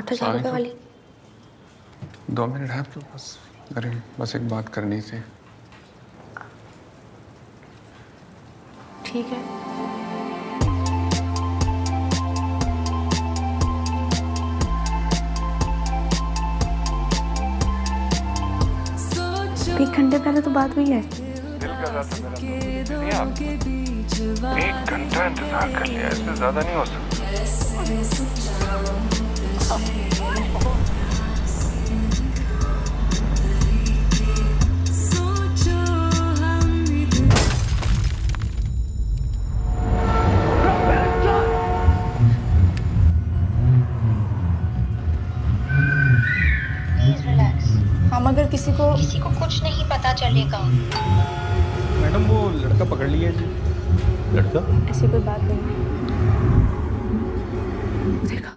Doctor साहब पे वाली। 2 मिनट है आपके पास? अरे बस एक बात करनी थी। ठीक है। एक घंटे पहले तो बात हुई है। दिल का ज़्यादा मेरा तो नहीं आप 1 घंटा इंतजार कर लिया, इससे ज्यादा नहीं हो सकता। Please relax. हम अगर किसी को कुछ नहीं पता चलेगा। मैडम वो लड़का पकड़ लिया जी। लड़का? ऐसी कोई बात नहीं।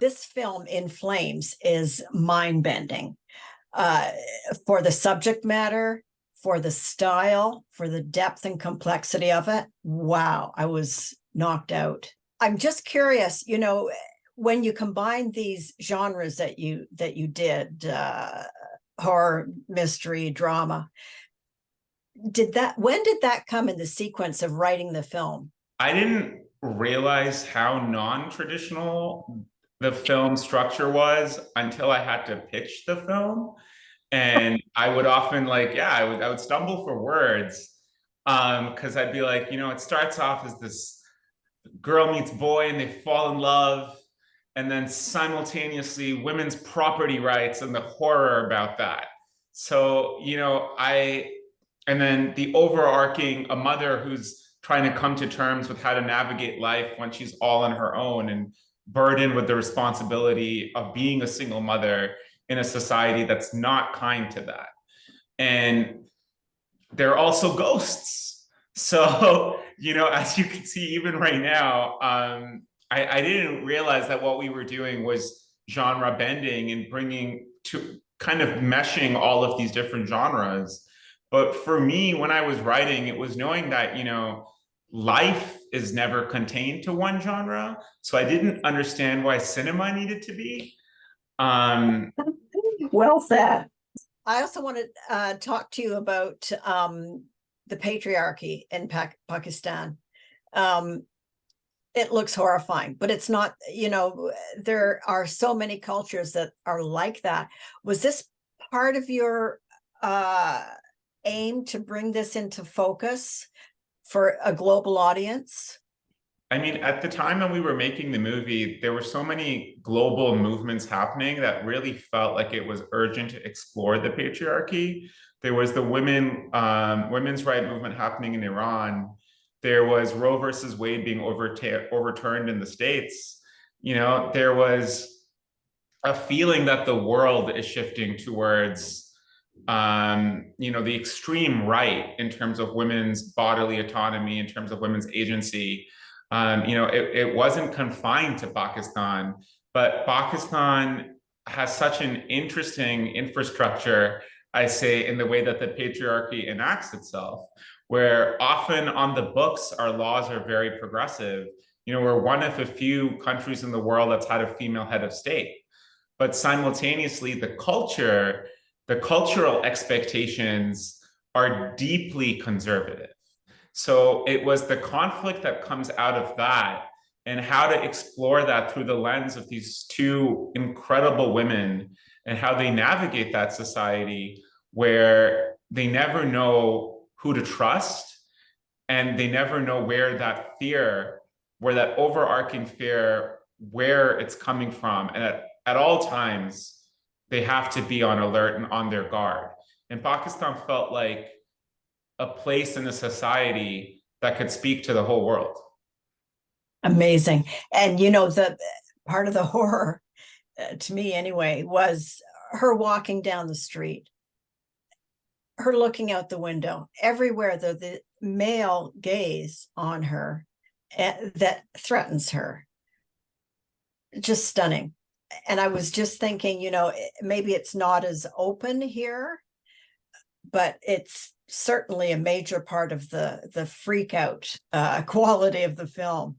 This film in flames is mind-bending for the subject matter, for the style, for the depth and complexity of it. Wow, I was knocked out. I'm just curious, you know, when you combine these genres that you did, horror, mystery, drama, when did that come in the sequence of writing the film? I didn't realize how non-traditional the film structure was until I had to pitch the film. And I would often I would stumble for words because I'd be like, it starts off as this girl meets boy and they fall in love, and then simultaneously women's property rights and the horror about that. So, and then the overarching, a mother who's trying to come to terms with how to navigate life when she's all on her own and burdened with the responsibility of being a single mother in a society that's not kind to that. And there are also ghosts. So, as you can see, even right now, I didn't realize that what we were doing was genre bending and bringing to kind of meshing all of these different genres. But for me, when I was writing, it was knowing that, life is never contained to one genre. So I didn't understand why cinema needed to be. Well said. I also want to talk to you about the patriarchy in Pakistan. It looks horrifying, but it's not, there are so many cultures that are like that. Was this part of your aim to bring this into focus for a global audience? I mean, at the time when we were making the movie, there were so many global movements happening that really felt like it was urgent to explore the patriarchy. There was the women's rights movement happening in Iran. There was Roe versus Wade being overturned in the States. There was a feeling that the world is shifting towards the extreme right in terms of women's bodily autonomy, in terms of women's agency. It wasn't confined to Pakistan, but Pakistan has such an interesting infrastructure, I say, in the way that the patriarchy enacts itself, where often on the books, our laws are very progressive. We're one of a few countries in the world that's had a female head of state, but simultaneously the cultural expectations are deeply conservative. So it was the conflict that comes out of that and how to explore that through the lens of these two incredible women and how they navigate that society where they never know who to trust and they never know where that overarching fear, where it's coming from. And at all times, they have to be on alert and on their guard. And Pakistan felt like a place in a society that could speak to the whole world. Amazing. And the part of the horror, to me anyway, was her walking down the street, her looking out the window, everywhere the male gaze on her that threatens her. Just stunning. And I was just thinking, maybe it's not as open here, but it's certainly a major part of the freak out quality of the film,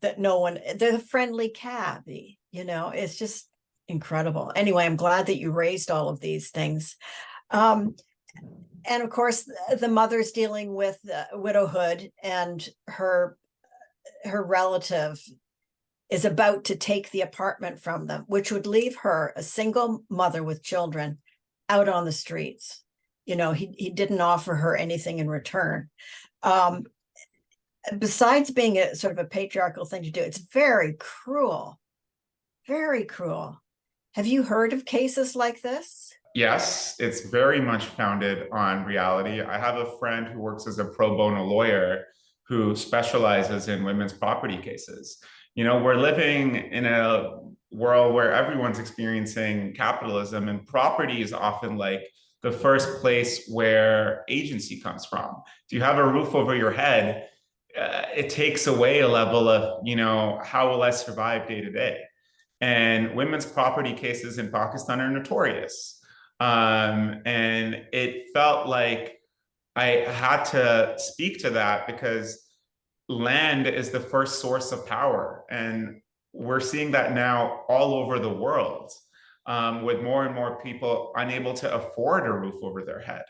that the friendly cabbie, it's just incredible. Anyway, I'm glad that you raised all of these things. And of course, the mother's dealing with widowhood, and her relative is about to take the apartment from them, which would leave her, a single mother with children, out on the streets. You know, he didn't offer her anything in return. Besides being a sort of a patriarchal thing to do, it's very cruel, very cruel. Have you heard of cases like this? Yes, it's very much founded on reality. I have a friend who works as a pro bono lawyer who specializes in women's property cases. You know, we're living in a world where everyone's experiencing capitalism, and property is often like the first place where agency comes from. Do you have a roof over your head? It takes away a level of, you know, how will I survive day to day? And women's property cases in Pakistan are notorious. And it felt like I had to speak to that because land is the first source of power. And we're seeing that now all over the world, with more and more people unable to afford a roof over their head.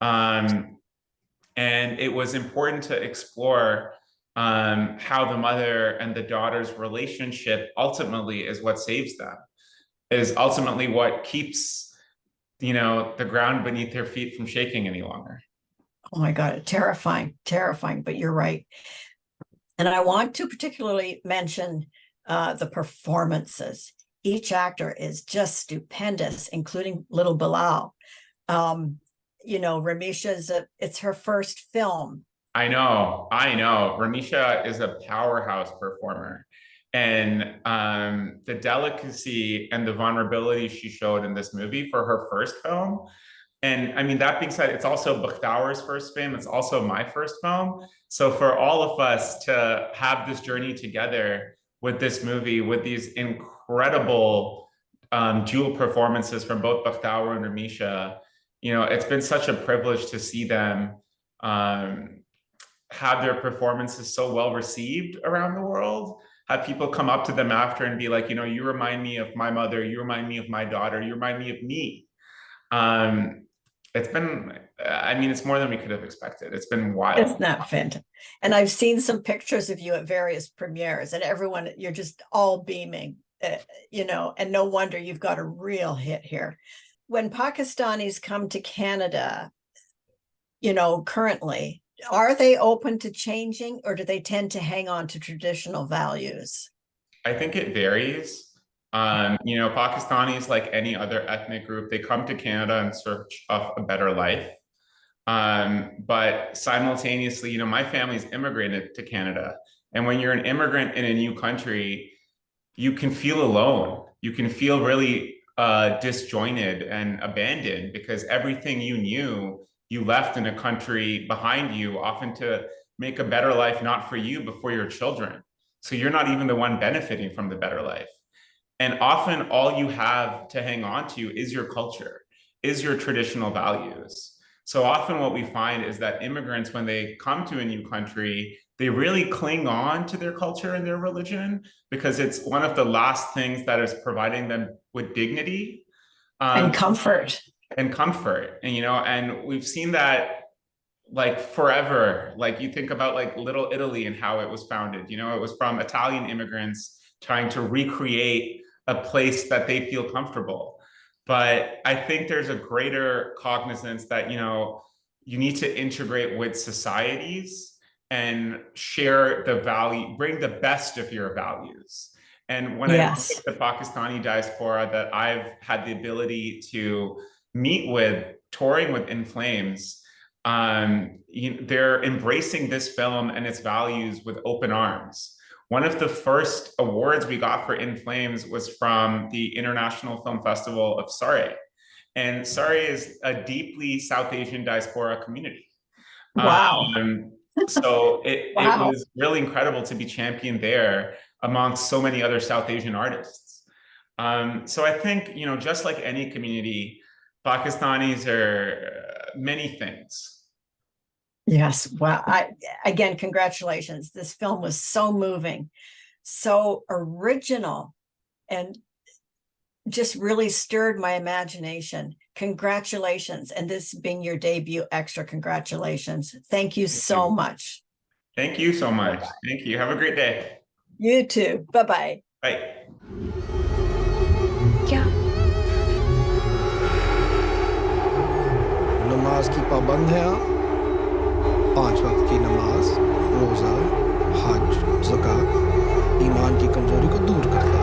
And it was important to explore how the mother and the daughter's relationship ultimately is what saves them, is ultimately what keeps, you know, the ground beneath their feet from shaking any longer. Oh my God, terrifying, terrifying, but you're right. And I want to particularly mention the performances. Each actor is just stupendous, including little Bilal. You know, Ramisha's, it's her first film. I know. Ramisha is a powerhouse performer. And the delicacy and the vulnerability she showed in this movie for her first film. And I mean, that being said, it's also Bakhtawar's first film. It's also my first film. So for all of us to have this journey together with this movie, with these incredible dual performances from both Bakhtawar and Ramisha, you know, it's been such a privilege to see them have their performances so well received around the world, have people come up to them after and be like, you know, you remind me of my mother, you remind me of my daughter, you remind me of me. It's been, I mean, it's more than we could have expected. It's been wild. It's not fantastic. And I've seen some pictures of you at various premieres, and everyone, you're just all beaming, you know, and no wonder you've got a real hit here. When Pakistanis come to Canada, you know, currently, are they open to changing, or do they tend to hang on to traditional values? I think it varies. You know, Pakistanis, like any other ethnic group, they come to Canada in search of a better life. But simultaneously, you know, my family's immigrated to Canada. And when you're an immigrant in a new country, you can feel alone. You can feel really disjointed and abandoned because everything you knew, you left in a country behind you, often to make a better life, not for you, but for your children. So you're not even the one benefiting from the better life. And often all you have to hang on to is your culture, is your traditional values. So often what we find is that immigrants, when they come to a new country, they really cling on to their culture and their religion because it's one of the last things that is providing them with dignity. And comfort. And comfort. And, you know, and we've seen that like forever. Like you think about like Little Italy and how it was founded, you know, it was from Italian immigrants trying to recreate a place that they feel comfortable. But I think there's a greater cognizance that, you know, you need to integrate with societies and share the value, bring the best of your values. And when I look at the Pakistani diaspora that I've had the ability to meet with, touring with In Flames, they're embracing this film and its values with open arms. One of the first awards we got for In Flames was from the International Film Festival of Surrey. And Surrey is a deeply South Asian diaspora community. Wow. So it was really incredible to be championed there amongst so many other South Asian artists. So I think, you know, just like any community, Pakistanis are many things. Yes. Well, again, congratulations. This film was so moving, so original, and just really stirred my imagination. Congratulations. And this being your debut, extra congratulations. Thank you so much. Thank you so much. Thank you. Have a great day. You too. Bye-bye. Bye. क्या नमाज की पाबंद है आप 5 वक्त की नमाज रोज़ा हज ज़कात ईमान की कमजोरी को दूर करता है